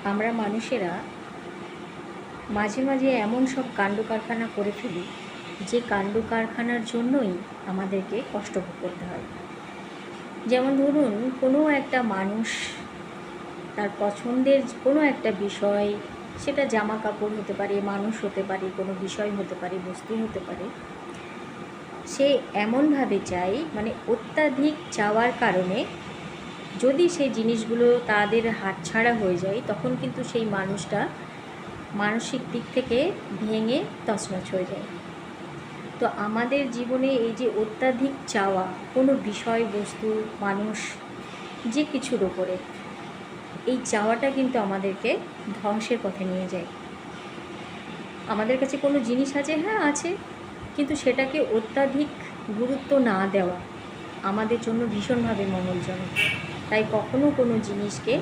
আমরা মানুষেরা মাঝে মাঝে এমন সব কাণ্ড কারখানা করে ফেলি যে কাণ্ড কারখানার জন্যই আমাদেরকে কষ্ট ভোগ করতে হয়। যেমন ধরুন, কোনো একটা মানুষ তার পছন্দের কোনো একটা বিষয়, সেটা জামা কাপড় হতে পারে, মানুষ হতে পারে, কোনো বিষয় হতে পারে, বস্তু হতে পারে, সে এমনভাবে চায়, মানে অত্যাধিক চাওয়ার কারণে যদি সেই জিনিসগুলো তাদের হাতছাড়া হয়ে যায়, তখন কিন্তু সেই মানুষটা মানসিক দিক থেকে ভেঙে তছনছ হয়ে যায়। তো আমাদের জীবনে এই যে অত্যাধিক চাওয়া কোনো বিষয়, বস্তু, মানুষ, যে কিছুর ওপরে, এই চাওয়াটা কিন্তু আমাদেরকে ধ্বংসের পথে নিয়ে যায়। আমাদের কাছে কোনো জিনিস আছে, হ্যাঁ আছে, কিন্তু সেটাকে অত্যাধিক গুরুত্ব না দেওয়া আমাদের জন্য ভীষণভাবে মঙ্গলজনক। তাই কখনো কোনো জিনিসকে